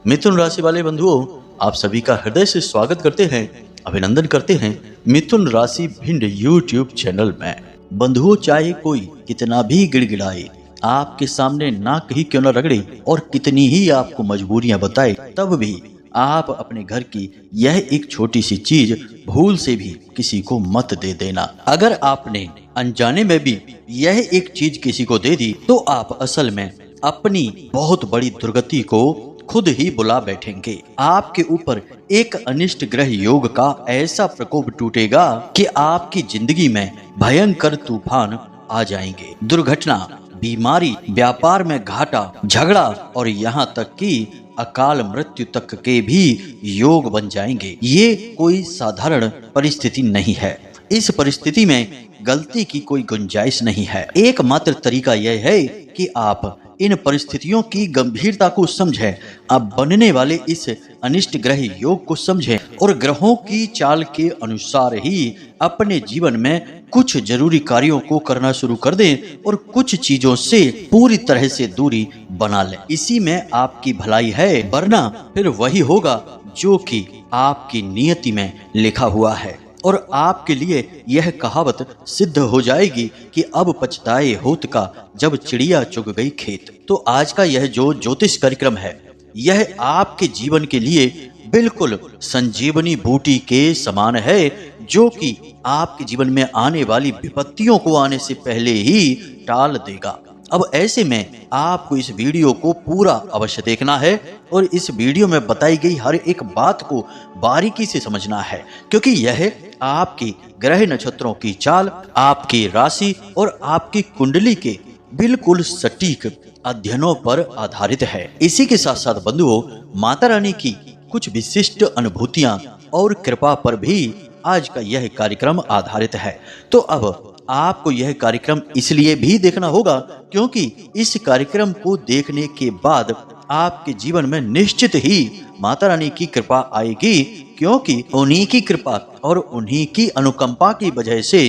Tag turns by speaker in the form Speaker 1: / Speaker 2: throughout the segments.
Speaker 1: मिथुन राशि वाले बंधुओं, आप सभी का हृदय से स्वागत करते हैं, अभिनंदन करते हैं मिथुन राशि भिंड यूट्यूब चैनल में। बंधुओं, चाहे कोई कितना भी गिड़गिड़ाए, आपके सामने नाक ही क्यों न रगड़े और कितनी ही आपको मजबूरियां बताए, तब भी आप अपने घर की यह एक छोटी सी चीज भूल से भी किसी को मत दे देना। अगर आपने अनजाने में भी यह एक चीज किसी को दे दी तो आप असल में अपनी बहुत बड़ी दुर्गति को खुद ही बुला बैठेंगे। आपके ऊपर एक अनिष्ट ग्रह योग का ऐसा प्रकोप टूटेगा कि आपकी जिंदगी में भयंकर तूफान आ जाएंगे। दुर्घटना, बीमारी, व्यापार में घाटा, झगड़ा और यहाँ तक कि अकाल मृत्यु तक के भी योग बन जाएंगे। ये कोई साधारण परिस्थिति नहीं है। इस परिस्थिति में गलती की कोई गुंजाइश नहीं है। एकमात्र तरीका यह है कि आप इन परिस्थितियों की गंभीरता को समझें, अब बनने वाले इस अनिष्ट ग्रह योग को समझें और ग्रहों की चाल के अनुसार ही अपने जीवन में कुछ जरूरी कार्यों को करना शुरू कर दें और कुछ चीजों से पूरी तरह से दूरी बना लें। इसी में आपकी भलाई है, वरना फिर वही होगा जो कि आपकी नियति में लिखा हुआ है और आपके लिए यह कहावत सिद्ध हो जाएगी कि अब पछताए होत का जब चिड़िया चुग गई खेत। तो आज का यह जो ज्योतिष कार्यक्रम है, यह आपके जीवन के लिए बिल्कुल संजीवनी बूटी के समान है, जो कि आपके जीवन में आने वाली विपत्तियों को आने से पहले ही टाल देगा। अब ऐसे में आपको इस वीडियो को पूरा अवश्य देखना है और इस वीडियो में बताई गई हर एक बात को बारीकी से समझना है, क्योंकि यह आपके ग्रह नक्षत्रों की चाल, आपकी राशि और आपकी कुंडली के बिल्कुल सटीक अध्ययनों पर आधारित है। इसी के साथ साथ बंधुओं, माता रानी की कुछ विशिष्ट अनुभूतियां और कृपा पर भी आज का यह कार्यक्रम आधारित है। तो अब आपको यह कार्यक्रम इसलिए भी देखना होगा क्योंकि इस कार्यक्रम को देखने के बाद आपके जीवन में निश्चित ही माता रानी की कृपा आएगी, क्योंकि उन्हीं की कृपा और उन्हीं की अनुकंपा की वजह से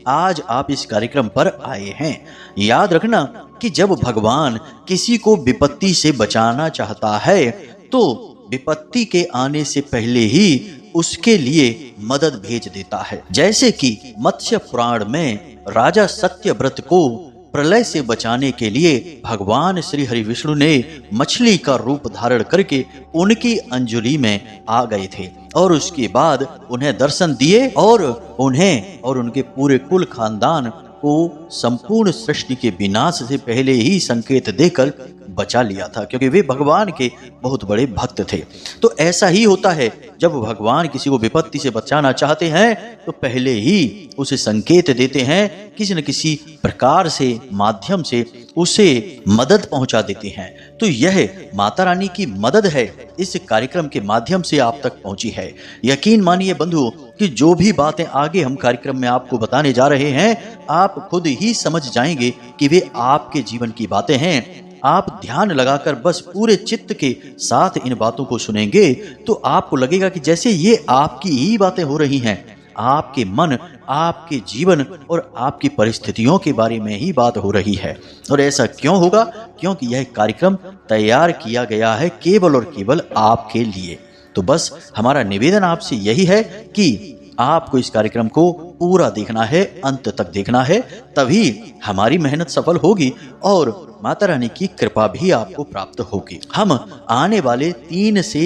Speaker 1: आज आप इस कार्यक्रम पर आए हैं। याद रखना कि जब भगवान किसी को विपत्ति से बचाना चाहता है तो विपत्ति के आने से पहले ही उसके लिए मदद भेज देता है। जैसे कि मत्स्य पुराण में राजा सत्यव्रत को प्रलय से बचाने के लिए भगवान श्री हरि विष्णु ने मछली का रूप धारण करके उनकी अंजलि में आ गए थे और उसके बाद उन्हें दर्शन दिए और उन्हें और उनके पूरे कुल खानदान को संपूर्ण सृष्टि के विनाश से पहले ही संकेत देकर बचा लिया था, क्योंकि वे भगवान के बहुत बड़े भक्त थे। तो ऐसा ही होता है, जब भगवान किसी को विपत्ति से बचाना चाहते हैं तो पहले ही उसे संकेत देते हैं, किसी न किसी प्रकार से माध्यम से उसे मदद पहुंचा देते हैं। तो यह माता रानी की मदद है, इस कार्यक्रम के माध्यम से आप तक पहुंची है। यकीन मानिए बंधुओं कि जो भी बातें आगे हम कार्यक्रम में आपको बताने जा रहे हैं, आप खुद ही समझ जाएंगे कि वे आपके जीवन की बातें हैं। आप ध्यान लगाकर बस पूरे चित्त के साथ इन बातों को सुनेंगे तो आपको लगेगा कि जैसे ये आपकी ही बातें हो रही हैं। आपके मन, आपके जीवन और आपकी परिस्थितियों के बारे में ही बात हो रही है। और ऐसा क्यों होगा? क्योंकि यह कार्यक्रम तैयार किया गया है केवल और केवल आपके लिए। तो बस हमारा निवेदन आपसे यही है कि आपको इस कार्यक्रम को पूरा देखना है, अंत तक देखना है, तभी हमारी मेहनत सफल होगी और माता रानी की कृपा भी आपको प्राप्त होगी। हम आने वाले 3 से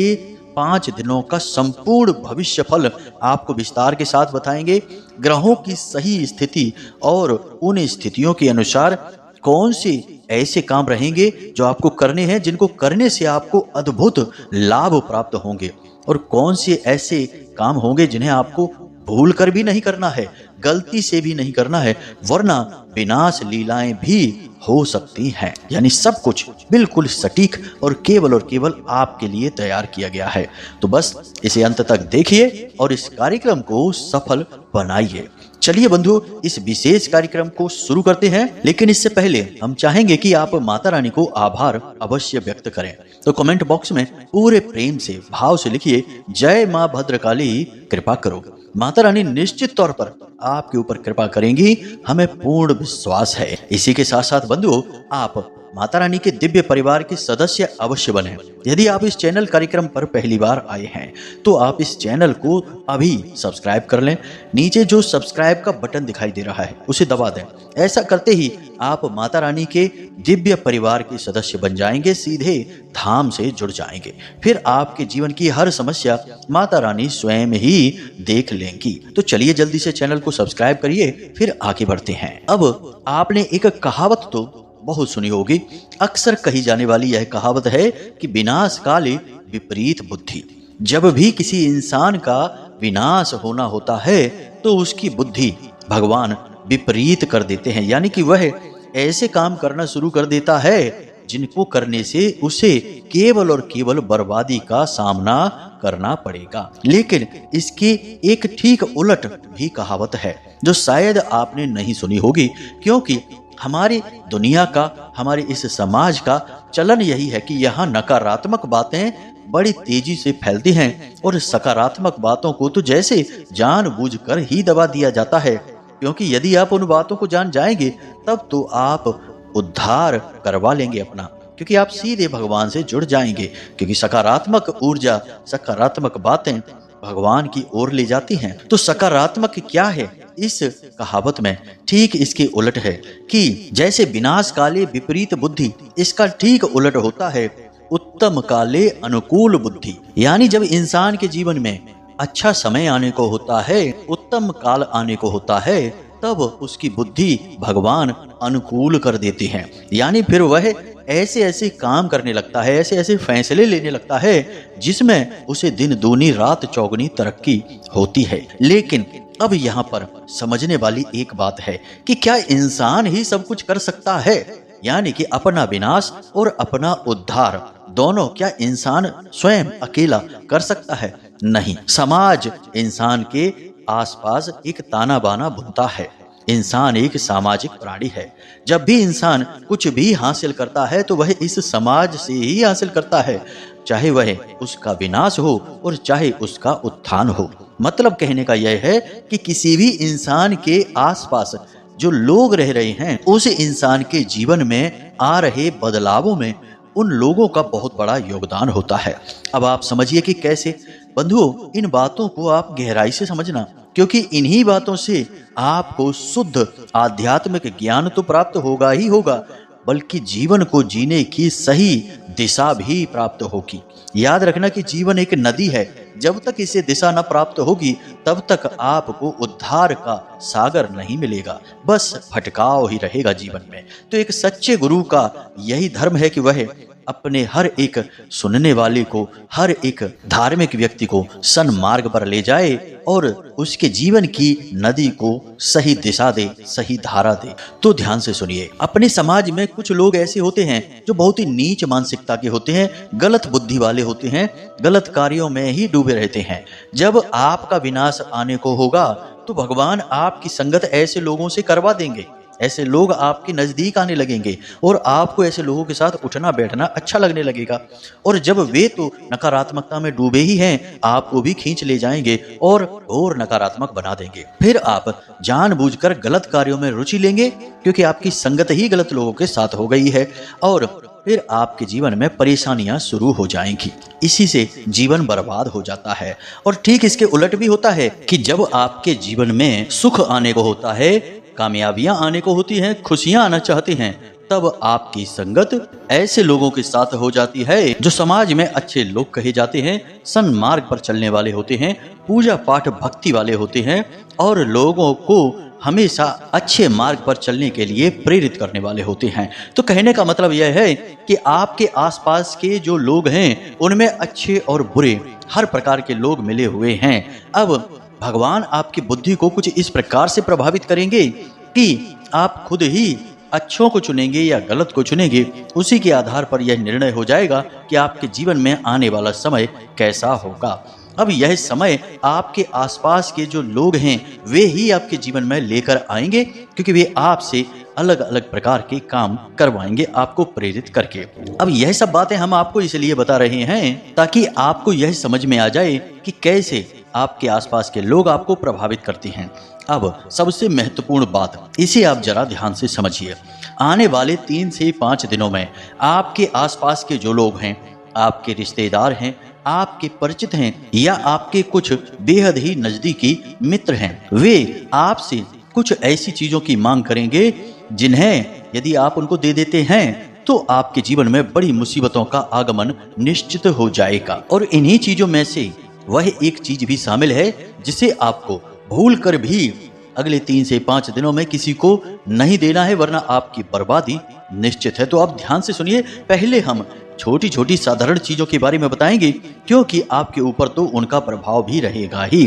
Speaker 1: 5 दिनों का संपूर्ण भविष्य फल आपको विस्तार के साथ बताएंगे। ग्रहों की सही स्थिति और उन स्थितियों के अनुसार कौन से ऐसे काम रहेंगे जो आपको करने हैं, जिनको करने से आपको अद्भुत लाभ प्राप्त होंगे, और कौन से ऐसे काम होंगे जिन्हें आपको भूल कर भी नहीं करना है, गलती से भी नहीं करना है, वरना विनाश लीलाएं भी हो सकती हैं। यानी सब कुछ बिल्कुल सटीक और केवल आपके लिए तैयार किया गया है। तो बस इसे अंत तक देखिए और इस कार्यक्रम को सफल बनाइए। चलिए बंधु, इस विशेष कार्यक्रम को शुरू करते हैं, लेकिन इससे पहले हम चाहेंगे कि आप माता रानी को आभार अवश्य व्यक्त करें। तो कमेंट बॉक्स में पूरे प्रेम से, भाव से लिखिए, जय मां भद्रकाली, कृपा करो। माता रानी निश्चित तौर पर आपके ऊपर कृपा करेंगी, हमें पूर्ण विश्वास है। इसी के साथ साथ बंधुओं, आप माता रानी के दिव्य परिवार के सदस्य अवश्य बने। यदि आप इस चैनल कार्यक्रम पर पहली बार आए हैं तो आप इस चैनल को अभी सब्सक्राइब कर लें। नीचे जो सब्सक्राइब का बटन दिखाई दे रहा है उसे दबा दें। ऐसा करते ही आप माता रानी के दिव्य परिवार के सदस्य बन जाएंगे, सीधे धाम से जुड़ जाएंगे। फिर आपके जीवन की हर समस्या माता रानी स्वयं ही देख लेंगी। तो चलिए जल्दी से चैनल को सब्सक्राइब करिए, फिर आगे बढ़ते हैं। अब आपने एक कहावत तो बहुत सुनी होगी। अक्सर कही जाने वाली यह कहावत है कि विनाश काले विपरीत बुद्धि। जब भी किसी इंसान का विनाश होना होता है तो उसकी बुद्धि भगवान विपरीत कर देते हैं, यानी कि वह ऐसे काम करना शुरू कर देता है जिनको करने से उसे केवल और केवल बर्बादी का सामना करना पड़ेगा। लेकिन इसकी एक ठीक उलट भी कहावत है जो शायद आपने नहीं सुनी होगी, क्योंकि हमारी दुनिया का, हमारे इस समाज का चलन यही है कि यहाँ नकारात्मक बातें बड़ी तेजी से फैलती हैं और सकारात्मक बातों को तो जैसे जानबूझकर ही दबा दिया जाता है, क्योंकि यदि आप उन बातों को जान जाएंगे तब तो आप उद्धार करवा लेंगे अपना, क्योंकि आप सीधे भगवान से जुड़ जाएंगे। क्योंकि सकारात्मक ऊर्जा, सकारात्मक बातें भगवान की ओर ले जाती हैं। तो सकारात्मक क्या है इस कहावत में? ठीक इसके उलट है कि जैसे विनाश काले विपरीत बुद्धि, इसका ठीक उलट होता है उत्तम काले अनुकूल बुद्धि। यानी जब इंसान के जीवन में अच्छा समय आने को होता है, उत्तम काल आने को होता है, तब उसकी बुद्धि भगवान अनुकूल कर देते हैं। यानी फिर वह ऐसे ऐसे काम करने लगता है, ऐसे ऐसे फैसले लेने लगता है जिसमें उसे दिन दूनी रात चौगुनी तरक्की होती है। लेकिन अब यहाँ पर समझने वाली एक बात है कि क्या इंसान ही सब कुछ कर सकता है? यानी कि अपना विनाश और अपना उद्धार दोनों क्या इंसान स्वयं अकेला कर सकता है? नहीं। समाज इंसान के आसपास एक ताना बाना बुनता है। इंसान एक सामाजिक प्राणी है। जब भी इंसान कुछ भी हासिल करता है तो वह इस समाज से ही हासिल करता है, चाहे वह उसका विनाश हो और चाहे उसका उत्थान हो। मतलब कहने का यह है कि किसी भी इंसान के आसपास जो लोग रह रहे हैं, उस इंसान के जीवन में आ रहे बदलावों में उन लोगों का बहुत बड़ा योगदान होता है। अब आप समझिए कि कैसे। बंधुओं, इन बातों को आप गहराई से समझना, क्योंकि इन्हीं बातों से आपको शुद्ध आध्यात्मिक ज्ञान तो प्राप्त होगा ही होगा, बल्कि जीवन को जीने की सही दिशा भी प्राप्त होगी। याद रखना कि जीवन एक नदी है, जब तक इसे दिशा न प्राप्त होगी तब तक आपको उद्धार का सागर नहीं मिलेगा, बस भटकाव ही रहेगा जीवन में। तो एक सच्चे गुरु का यही धर्म है कि वह अपने हर एक सुनने वाले को, हर एक धार्मिक व्यक्ति को सन्मार्ग पर ले जाए और उसके जीवन की नदी को सही दिशा दे, सही धारा दे। तो ध्यान से सुनिए। अपने समाज में कुछ लोग ऐसे होते हैं जो बहुत ही नीच मानसिकता के होते हैं, गलत बुद्धि वाले होते हैं, गलत कार्यों में ही डूबे रहते हैं। जब आपका विनाश आने को होगा तो भगवान आपकी संगत ऐसे लोगों से करवा देंगे। ऐसे लोग आपके नजदीक आने लगेंगे और आपको ऐसे लोगों के साथ उठना बैठना अच्छा लगने लगेगा। और जब वे तो नकारात्मकता में डूबे ही हैं, आपको भी खींच ले जाएंगे और नकारात्मक बना देंगे। फिर आप जानबूझकर गलत कार्यों में रुचि लेंगे, क्योंकि आपकी संगत ही गलत लोगों के साथ हो गई है, और फिर आपके जीवन में परेशानियां शुरू हो जाएंगी। इसी से जीवन बर्बाद हो जाता है। और ठीक इसके उलट भी होता है कि जब आपके जीवन में सुख आने को होता है, कामयाबियां आने को होती हैं, खुशियां आना चाहते हैं, तब आपकी संगत ऐसे लोगों के साथ हो जाती है जो समाज में अच्छे लोग कहे जाते हैं, सन्मार्ग पर चलने वाले होते हैं, पूजा पाठ भक्ति वाले होते हैं और लोगों को हमेशा अच्छे मार्ग पर चलने के लिए प्रेरित करने वाले होते हैं। तो कहने का मतलब यह है कि आपके आसपास के जो लोग हैं उनमें अच्छे और बुरे हर प्रकार के लोग मिले हुए हैं। अब भगवान आपकी बुद्धि को कुछ इस प्रकार से प्रभावित करेंगे कि आप खुद ही अच्छों को चुनेंगे या गलत को चुनेंगे। उसी के आधार पर यह निर्णय हो जाएगा कि आपके जीवन में आने वाला समय कैसा होगा। अब यह समय आपके आसपास के जो लोग हैं वे ही आपके जीवन में लेकर आएंगे, क्योंकि वे आपसे अलग अलग प्रकार के काम करवाएंगे आपको प्रेरित करके। अब यह सब बातें हम आपको इसलिए बता रहे हैं ताकि आपको यह समझ में आ जाए कि कैसे आपके आसपास के लोग आपको प्रभावित करते हैं। अब सबसे महत्वपूर्ण बात, इसे आप जरा ध्यान से समझिए। आने वाले 3 से 5 दिनों में आपके आसपास के जो लोग हैं, आपके रिश्तेदार हैं, आपके परिचित हैं या आपके कुछ बेहद ही नजदीकी मित्र हैं, वे आपसे कुछ ऐसी चीजों की मांग करेंगे जिन्हें यदि आप उनको दे देते हैं तो आपके जीवन में बड़ी मुसीबतों का आगमन निश्चित हो जाएगा। और इन्हीं चीजों में से वह एक चीज भी शामिल है जिसे आपको भूल कर भी अगले 3 से 5 दिनों में किसी को नहीं देना है, वरना आपकी बर्बादी निश्चित है। तो आप ध्यान से सुनिए। पहले हम छोटी छोटी साधारण चीजों के बारे में बताएंगे, क्योंकि आपके ऊपर तो उनका प्रभाव भी रहेगा ही।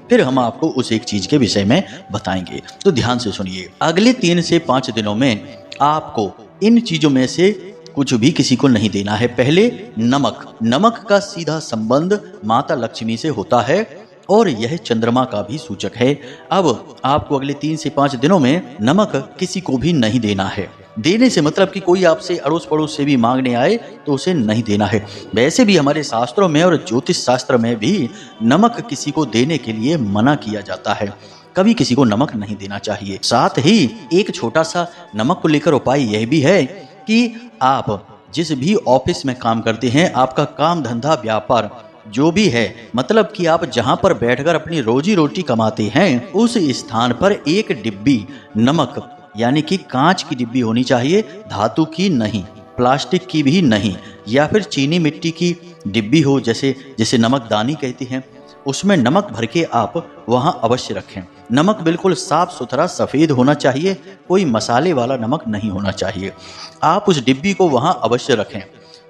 Speaker 1: फिर हम आपको उस एक चीज के विषय में बताएंगे। तो ध्यान से सुनिए। अगले 3 से 5 दिनों में आपको इन चीजों में से कुछ भी किसी को नहीं देना है। पहले नमक। नमक का सीधा संबंध माता लक्ष्मी से होता है और यह चंद्रमा का भी सूचक है। अब आपको अगले 3 से 5 दिनों में नमक किसी को भी नहीं देना है। देने से मतलब कि कोई आपसे अड़ोस पड़ोस से भी मांगने आए तो उसे नहीं देना है। वैसे भी हमारे शास्त्रों में और ज्योतिष शास्त्र में भी नमक किसी को देने के लिए मना किया जाता है। कभी किसी को नमक नहीं देना चाहिए। साथ ही एक छोटा सा नमक को लेकर उपाय यह भी है कि आप जिस भी ऑफिस में काम करते हैं, आपका काम धंधा व्यापार जो भी है, मतलब कि आप जहां पर बैठकर अपनी रोजी रोटी कमाते हैं, उस स्थान पर एक डिब्बी नमक यानी कि कांच की डिब्बी होनी चाहिए, धातु की नहीं, प्लास्टिक की भी नहीं, या फिर चीनी मिट्टी की डिब्बी हो, जैसे नमकदानी कहती हैं, उसमें नमक भर के आप वहां अवश्य रखें। नमक बिल्कुल साफ सुथरा सफ़ेद होना चाहिए, कोई मसाले वाला नमक नहीं होना चाहिए। आप उस डिब्बी को वहां अवश्य रखें।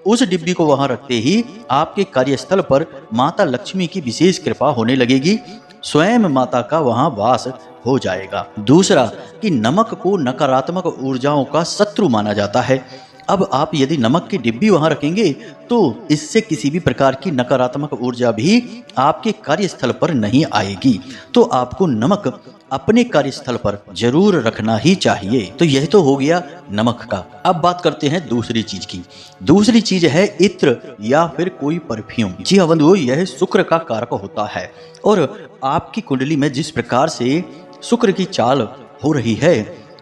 Speaker 1: उस डिब्बी को वहां रखते ही आपके कार्यस्थल पर माता लक्ष्मी की विशेष कृपा होने लगेगी, स्वयं माता का वहां वास हो जाएगा। दूसरा कि नमक को नकारात्मक ऊर्जाओं का शत्रु माना जाता है। अब आप यदि नमक की डिब्बी वहां रखेंगे तो इससे किसी भी प्रकार की नकारात्मक ऊर्जा भी आपके कार्यस्थल पर नहीं आएगी। तो आपको नमक अपने कार्यस्थल पर जरूर रखना ही चाहिए। तो यह तो हो गया नमक का। अब बात करते हैं दूसरी चीज की। दूसरी चीज है इत्र या फिर कोई परफ्यूम। जी हाँ बंधुओं, यह शुक्र का कारक होता है और आपकी कुंडली में जिस प्रकार से शुक्र की चाल हो रही है,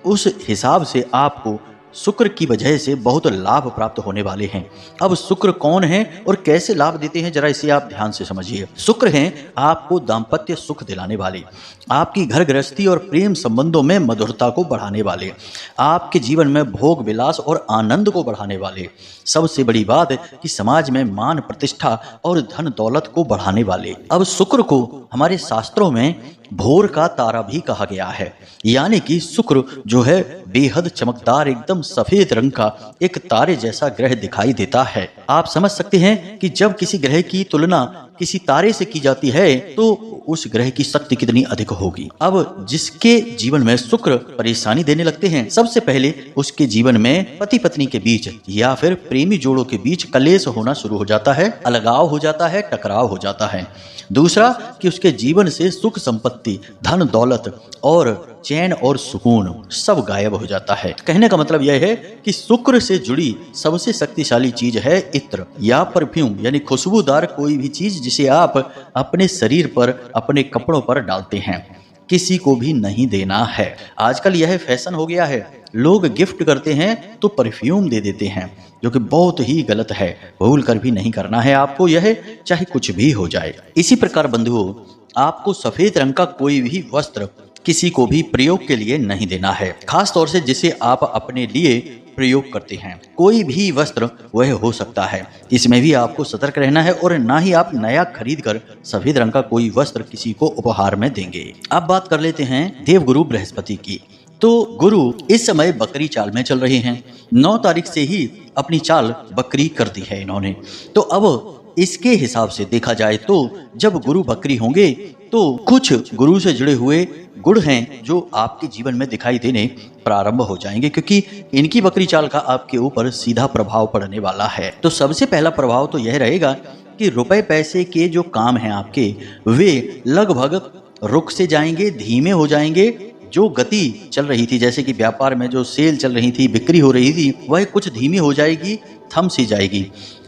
Speaker 1: उस हिसाब से आपको शुक्र की वजह से बहुत लाभ प्राप्त होने वाले हैं। अब शुक्र कौन है और कैसे लाभ देते हैं, जरा इसे आप ध्यान से समझिए। शुक्र हैं आपको दाम्पत्य सुख दिलाने वाले, आपकी घर गृहस्थी और प्रेम संबंधों में मधुरता को बढ़ाने वाले, आपके जीवन में भोग विलास और आनंद को बढ़ाने वाले, सबसे बड़ी बात कि समाज में मान प्रतिष्ठा और धन दौलत को बढ़ाने वाले। अब शुक्र को हमारे शास्त्रों में भोर का तारा भी कहा गया है, यानी कि शुक्र जो है बेहद चमकदार एकदम सफेद रंग का एक तारे जैसा ग्रह दिखाई देता है। आप समझ सकते हैं कि जब किसी ग्रह की तुलना किसी तारे से की जाती है तो उस ग्रह की शक्ति कितनी अधिक होगी। अब जिसके जीवन में शुक्र परेशानी देने लगते हैं, सबसे पहले उसके जीवन में पति पत्नी के बीच या फिर प्रेमी जोड़ों के बीच कलेश होना शुरू हो जाता है, अलगाव हो जाता है, टकराव हो जाता है। दूसरा कि उसके जीवन से सुख संपत्ति, धन दौलत और चैन और सुकून सब गायब हो जाता है। कहने का मतलब यह है कि शुक्र से जुड़ी सबसे शक्तिशाली चीज है इत्र या परफ्यूम, यानी खुशबूदार कोई भी चीज जिसे आप अपने शरीर पर, अपने कपड़ों पर डालते हैं, किसी को भी नहीं देना है। आजकल यह फैशन हो गया है, लोग गिफ्ट करते हैं तो परफ्यूम दे देते हैं, जो कि बहुत ही गलत है। भूल कर भी नहीं करना है आपको यह, चाहे कुछ भी हो जाए। इसी प्रकार बंधुओं, आपको सफेद रंग का कोई भी वस्त्र किसी को भी प्रयोग के लिए नहीं देना है, खास तौर से जिसे आप अपने लिए प्रयोग करते हैं। कोई भी वस्त्र वह हो सकता है, इसमें भी आपको सतर्क रहना है और ना ही आप नया खरीद कर सफेद रंग का कोई वस्त्र किसी को उपहार में देंगे। अब बात कर लेते हैं देवगुरु बृहस्पति की। तो गुरु इस समय बकरी चाल में चल रहे हैं। 9 तारीख से ही अपनी चाल बकरी कर दी है इन्होंने। तो अब इसके हिसाब से देखा जाए तो जब गुरु बकरी होंगे तो कुछ गुरु से जुड़े हुए गुण हैं जो आपके जीवन में दिखाई देने प्रारंभ हो जाएंगे, क्योंकि इनकी बकरी चाल का आपके ऊपर सीधा प्रभाव पड़ने वाला है। तो सबसे पहला प्रभाव तो यह रहेगा कि रुपए पैसे के जो काम हैं आपके, वे लगभग रुक से जाएंगे, धीमे हो जाएंगे। जो गति चल रही थी, जैसे कि व्यापार में जो सेल चल रही थी, बिक्री हो रही थी, वह कुछ धीमी हो जाएगी, थम सी जाएगी।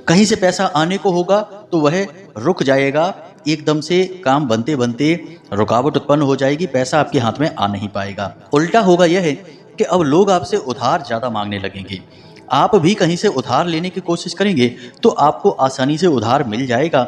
Speaker 1: कहीं से पैसा आने को होगा तो वह रुक जाएगा, एकदम से काम बनते बनते रुकावट उत्पन्न हो जाएगी, पैसा आपके हाथ में आ नहीं पाएगा। उल्टा होगा यह है कि अब लोग आपसे उधार ज़्यादा मांगने लगेंगे। आप भी कहीं से उधार लेने की कोशिश करेंगे तो आपको आसानी से उधार मिल जाएगा,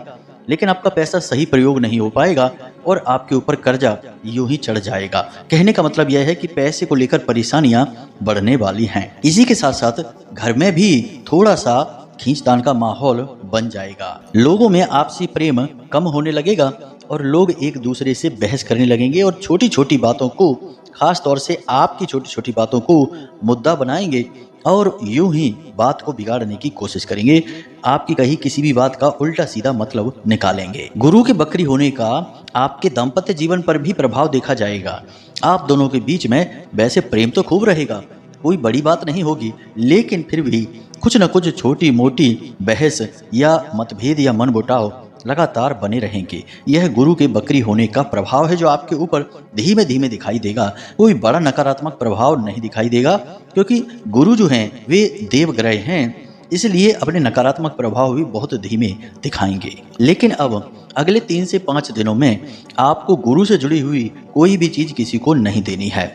Speaker 1: लेकिन आपका पैसा सही प्रयोग नहीं हो पाएगा और आपके ऊपर कर्जा यूं ही चढ़ जाएगा। कहने का मतलब यह है कि पैसे को लेकर परेशानियां बढ़ने वाली हैं। इसी के साथ साथ घर में भी थोड़ा सा खींचतान का माहौल बन जाएगा। लोगों में आपसी प्रेम कम होने लगेगा और लोग एक दूसरे से बहस करने लगेंगे और छोटी छोटी बातों को, खास तौर से आपकी छोटी छोटी बातों को मुद्दा बनाएंगे और यूं ही बात को बिगाड़ने की कोशिश करेंगे। आपकी कही किसी भी बात का उल्टा सीधा मतलब निकालेंगे। गुरु के बकरी होने का आपके दाम्पत्य जीवन पर भी प्रभाव देखा जाएगा। आप दोनों के बीच में वैसे प्रेम तो खूब रहेगा, कोई बड़ी बात नहीं होगी, लेकिन फिर भी कुछ न कुछ छोटी मोटी बहस या मतभेद या मनमुटाव लगातार बने रहेंगे। यह गुरु के बकरी होने का प्रभाव है जो आपके ऊपर धीमे धीमे दिखाई देगा। कोई बड़ा नकारात्मक प्रभाव नहीं दिखाई देगा, क्योंकि गुरु जो हैं वे देव ग्रह हैं, इसलिए अपने नकारात्मक प्रभाव भी बहुत धीमे दिखाएंगे। लेकिन अब अगले 3 से 5 दिनों में आपको गुरु से जुड़ी हुई कोई भी चीज किसी को नहीं देनी है।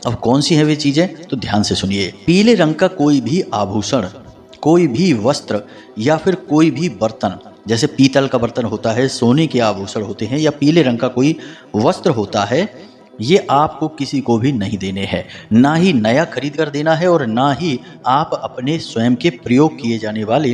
Speaker 1: अब कौन सी है वे चीजें, तो ध्यान से सुनिए। पीले रंग का कोई भी आभूषण, कोई भी वस्त्र या फिर कोई भी बर्तन, जैसे पीतल का बर्तन होता है, सोने के आभूषण होते हैं या पीले रंग का कोई वस्त्र होता है, ये आपको किसी को भी नहीं देने हैं। ना ही नया खरीद कर देना है और ना ही आप अपने स्वयं के प्रयोग किए जाने वाले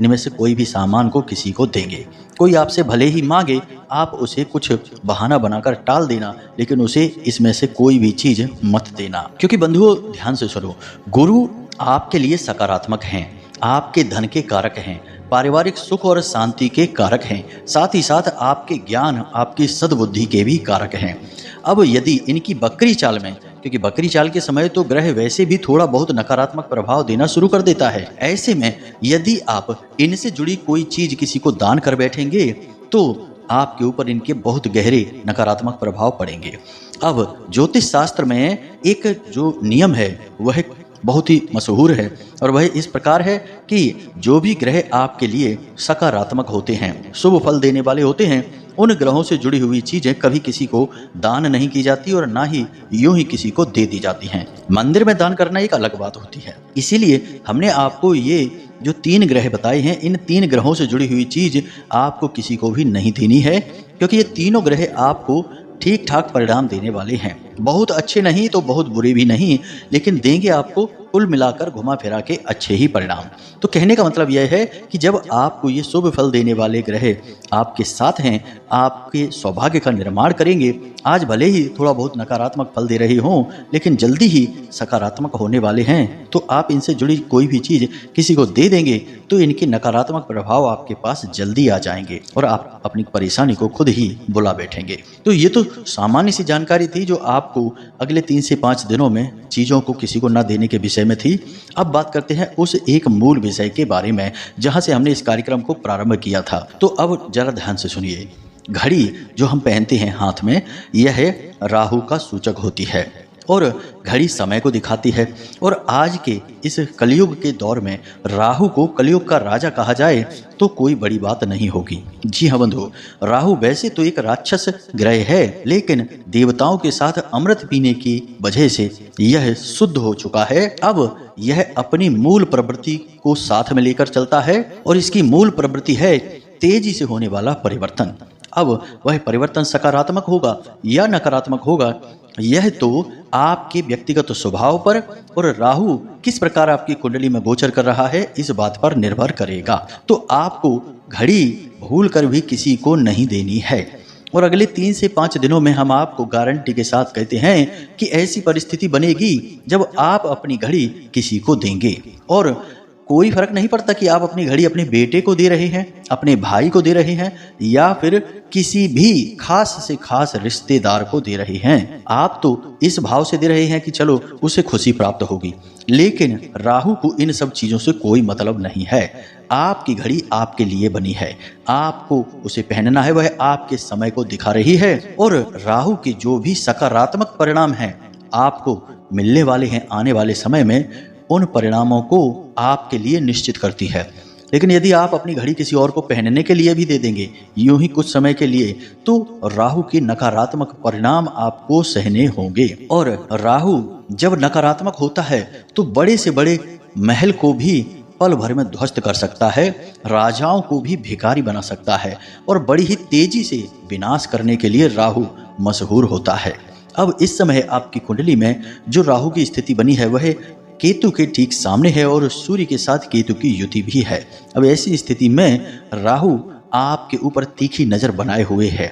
Speaker 1: इनमें से कोई भी सामान को किसी को देंगे। कोई आपसे भले ही मांगे, आप उसे कुछ बहाना बनाकर टाल देना, लेकिन उसे इसमें से कोई भी चीज मत देना। क्योंकि बंधुओं ध्यान से सुनो, गुरु आपके लिए सकारात्मक हैं, आपके धन के कारक हैं, पारिवारिक सुख और शांति के कारक हैं, साथ ही साथ आपके ज्ञान, आपकी सद्बुद्धि के भी कारक हैं। अब यदि इनकी बकरी चाल में, क्योंकि बकरी चाल के समय तो ग्रह वैसे भी थोड़ा बहुत नकारात्मक प्रभाव देना शुरू कर देता है, ऐसे में यदि आप इनसे जुड़ी कोई चीज किसी को दान कर बैठेंगे तो आपके ऊपर इनके बहुत गहरे नकारात्मक प्रभाव पड़ेंगे। अब ज्योतिष शास्त्र में एक जो नियम है वह बहुत ही मशहूर है और वह इस प्रकार है कि जो भी ग्रह आपके लिए सकारात्मक होते हैं, शुभ फल देने वाले होते हैं, उन ग्रहों से जुड़ी हुई चीजें कभी किसी को दान नहीं की जाती और ना ही यूं ही किसी को दे दी जाती हैं। मंदिर में दान करना एक अलग बात होती है। इसीलिए हमने आपको ये जो 3 ग्रह बताए हैं, इन 3 ग्रहों से जुड़ी हुई चीज आपको किसी को भी नहीं देनी है, क्योंकि ये तीनों ग्रह आपको ठीक ठाक परिणाम देने वाले हैं। बहुत अच्छे नहीं तो बहुत बुरे भी नहीं, लेकिन देंगे आपको कुल मिलाकर घुमा फिरा के अच्छे ही परिणाम। तो कहने का मतलब यह है कि जब आपको ये शुभ फल देने वाले ग्रह आपके साथ हैं, आपके सौभाग्य का निर्माण करेंगे। आज भले ही थोड़ा बहुत नकारात्मक फल दे रहे हों, लेकिन जल्दी ही सकारात्मक होने वाले हैं। तो आप इनसे जुड़ी कोई भी चीज किसी को दे देंगे तो इनके नकारात्मक प्रभाव आपके पास जल्दी आ जाएंगे और आप अपनी परेशानी को खुद ही बुला बैठेंगे। तो ये तो सामान्य सी जानकारी थी जो आपको अगले 3 से 5 दिनों में चीजों को किसी को न देने के विषय में थी। अब बात करते हैं उस एक मूल विषय के बारे में जहां से हमने इस कार्यक्रम को प्रारंभ किया था। तो अब जरा ध्यान से सुनिए। घड़ी जो हम पहनते हैं हाथ में, यह राहु का सूचक होती है और घड़ी समय को दिखाती है। और आज के इस कलयुग के दौर में राहु को कलयुग का राजा कहा जाए तो कोई बड़ी बात नहीं होगी। जी हाँ बंधु, राहु वैसे तो एक राक्षस ग्रह है, लेकिन देवताओं के साथ अमृत पीने की वजह से यह शुद्ध हो चुका है। अब यह अपनी मूल प्रवृत्ति को साथ में लेकर चलता है और इसकी मूल प्रवृत्ति है तेजी से होने वाला परिवर्तन। अब वह परिवर्तन सकारात्मक होगा या नकारात्मक होगा, यह तो आपके व्यक्तिगत स्वभाव पर और राहु किस प्रकार आपकी कुंडली में गोचर कर रहा है इस बात पर निर्भर करेगा। तो आपको घड़ी भूल कर भी किसी को नहीं देनी है। और अगले 3 से 5 दिनों में हम आपको गारंटी के साथ कहते हैं कि ऐसी परिस्थिति बनेगी जब आप अपनी घड़ी किसी को देंगे। और कोई फर्क नहीं पड़ता कि आप अपनी घड़ी अपने बेटे को दे रहे हैं, अपने भाई को दे रहे हैं या फिर किसी भी खास से खास रिश्तेदार को दे रहे हैं। आप तो इस भाव से दे रहे हैं कि चलो उसे खुशी प्राप्त होगी, लेकिन राहु को इन सब चीजों से कोई मतलब नहीं है। आपकी घड़ी आपके लिए बनी है, आपको उसे पहनना है, वह आपके समय को दिखा रही है। और राहु के जो भी सकारात्मक परिणाम हैं आपको मिलने वाले हैं आने वाले समय में, उन परिणामों को आपके लिए निश्चित करती है। लेकिन यदि आप अपनी घड़ी किसी और को पहनने के लिए भी दे देंगे यूं ही कुछ समय के लिए, तो राहु के नकारात्मक परिणाम आपको सहने होंगे। और राहु जब नकारात्मक होता है तो बड़े से बड़े महल को भी पल भर में ध्वस्त कर सकता है, राजाओं को भी भिखारी बना सकता है और बड़ी ही तेजी से विनाश करने के लिए राहु मशहूर होता है। अब इस समय आपकी कुंडली में जो राहु की स्थिति बनी है वह केतु के ठीक सामने है और सूर्य के साथ केतु की युति भी है। अब ऐसी स्थिति में राहु आपके ऊपर तीखी नजर बनाए हुए है।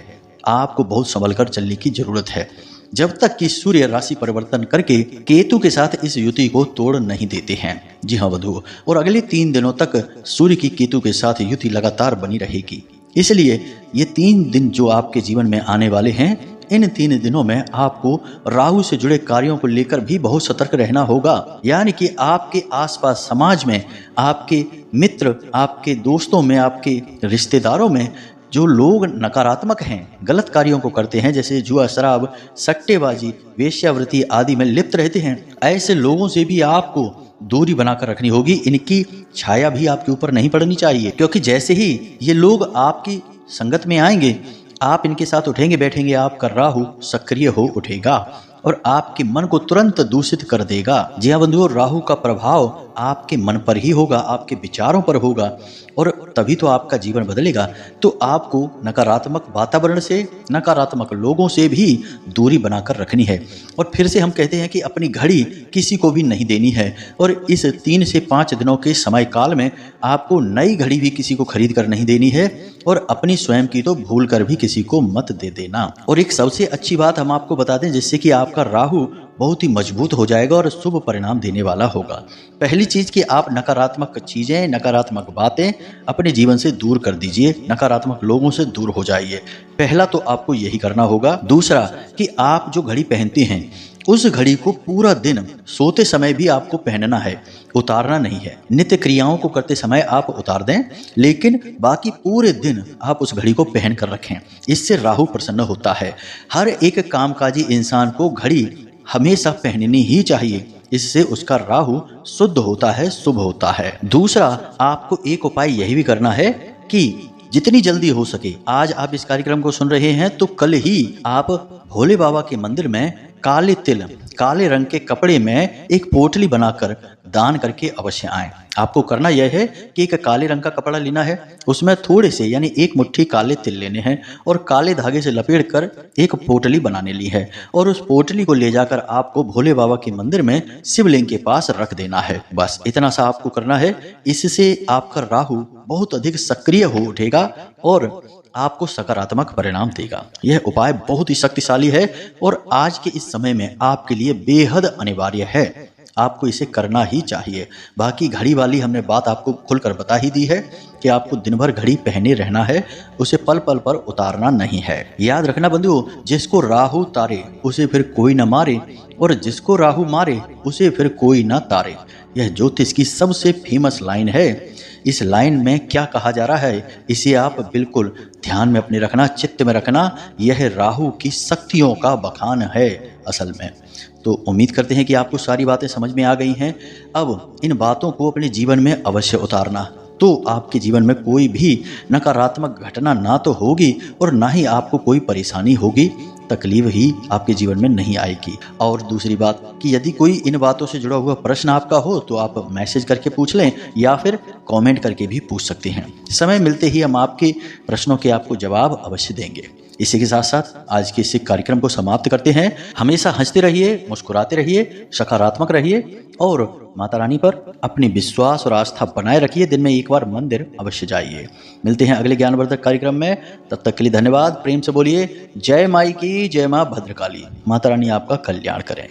Speaker 1: आपको बहुत संभल कर चलने की जरूरत है जब तक कि सूर्य राशि परिवर्तन करके केतु के साथ इस युति को तोड़ नहीं देते हैं। जी हाँ बंधुओं, और अगले 3 दिनों तक सूर्य की केतु के साथ युति लगातार बनी रहेगी। इसलिए ये 3 दिन जो आपके जीवन में आने वाले हैं, इन 3 दिनों में आपको राहु से जुड़े कार्यों को लेकर भी बहुत सतर्क रहना होगा। यानी कि आपके आसपास समाज में, आपके मित्र, आपके दोस्तों में, आपके रिश्तेदारों में जो लोग नकारात्मक हैं, गलत कार्यों को करते हैं, जैसे जुआ, शराब, सट्टेबाजी, वेश्यावृत्ति आदि में लिप्त रहते हैं, ऐसे लोगों से भी आपको दूरी बनाकर रखनी होगी। इनकी छाया भी आपके ऊपर नहीं पड़नी चाहिए, क्योंकि जैसे ही ये लोग आपकी संगत में आएंगे, आप इनके साथ उठेंगे बैठेंगे, आपका राहु सक्रिय हो उठेगा और आपके मन को तुरंत दूषित कर देगा। जी हाँ बंधुओं, राहु का प्रभाव आपके मन पर ही होगा, आपके विचारों पर होगा और तभी तो आपका जीवन बदलेगा। तो आपको नकारात्मक वातावरण से, नकारात्मक लोगों से भी दूरी बनाकर रखनी है। और फिर से हम कहते हैं कि अपनी घड़ी किसी को भी नहीं देनी है और इस 3 से 5 दिनों के समय काल में आपको नई घड़ी भी किसी को खरीद कर नहीं देनी है और अपनी स्वयं की तो भूल कर भी किसी को मत दे देना। और एक सबसे अच्छी बात हम आपको बता दें, जिससे कि आपका राहु बहुत ही मजबूत हो जाएगा और शुभ परिणाम देने वाला होगा। पहली चीज कि आप नकारात्मक चीजें, नकारात्मक बातें अपने जीवन से दूर कर दीजिए, नकारात्मक लोगों से दूर हो जाइए। पहला तो आपको यही करना होगा। दूसरा कि आप जो घड़ी पहनते हैं उस घड़ी को पूरा दिन सोते समय भी आपको पहनना है, उतारना नहीं है। नित्य क्रियाओं को करते समय आप उतार दें, लेकिन बाकी पूरे दिन आप उस घड़ी को पहन कर रखें। इससे राहु प्रसन्न होता है। हर एक कामकाजी इंसान को घड़ी हमेशा पहननी ही चाहिए, इससे उसका राहु शुद्ध होता है, शुभ होता है। दूसरा, आपको एक उपाय यही भी करना है कि जितनी जल्दी हो सके, आज आप इस कार्यक्रम को सुन रहे हैं तो कल ही आप भोले बाबा के मंदिर में काले तिल, काले रंग के कपड़े में एक पोटली बनाकर दान करके अवश्य आएं। आपको करना यह है कि एक काले रंग का कपड़ा लेना है, उसमें थोड़े से यानी 1 मुट्ठी काले तिल लेने हैं और काले धागे से लपेट कर एक पोटली बनाने ली है और उस पोटली को ले जाकर आपको भोले बाबा के मंदिर में शिवलिंग के पास रख देना है। बस इतना सा आपको करना है। इससे आपका राहु बहुत अधिक सक्रिय हो उठेगा और आपको सकारात्मक परिणाम देगा। यह उपाय बहुत ही शक्तिशाली है और आज के इस समय में आपके लिए बेहद अनिवार्य है। आपको इसे करना ही चाहिए। बाकी घड़ी वाली हमने बात आपको खुलकर बता ही दी है कि आपको दिन भर घड़ी पहने रहना है, उसे पल पल पर उतारना नहीं है। याद रखना बंधुओं, जिसको राहु तारे उसे फिर कोई न मारे और जिसको राहु मारे उसे फिर कोई न तारे। यह ज्योतिष की सबसे फेमस लाइन है। इस लाइन में क्या कहा जा रहा है, इसे आप बिल्कुल ध्यान में अपने रखना, चित्त में रखना। यह राहु की शक्तियों का बखान है असल में। तो उम्मीद करते हैं कि आपको सारी बातें समझ में आ गई हैं। अब इन बातों को अपने जीवन में अवश्य उतारना, तो आपके जीवन में कोई भी नकारात्मक घटना ना तो होगी और ना ही आपको कोई परेशानी होगी, तकलीफ ही आपके जीवन में नहीं आएगी। और दूसरी बात कि यदि कोई इन बातों से जुड़ा हुआ प्रश्न आपका हो तो आप मैसेज करके पूछ लें या फिर कमेंट करके भी पूछ सकते हैं। समय मिलते ही हम आपके प्रश्नों के आपको जवाब अवश्य देंगे। इसी के साथ साथ आज के इस कार्यक्रम को समाप्त करते हैं। हमेशा हंसते रहिए, मुस्कुराते रहिए, सकारात्मक रहिए और माता रानी पर अपनी विश्वास और आस्था बनाए रखिए। दिन में एक बार मंदिर अवश्य जाइए। मिलते हैं अगले ज्ञानवर्धक कार्यक्रम में, तब तक के लिए धन्यवाद। प्रेम से बोलिए जय माई की, जय माँ भद्रकाली। माता रानी आपका कल्याण करें।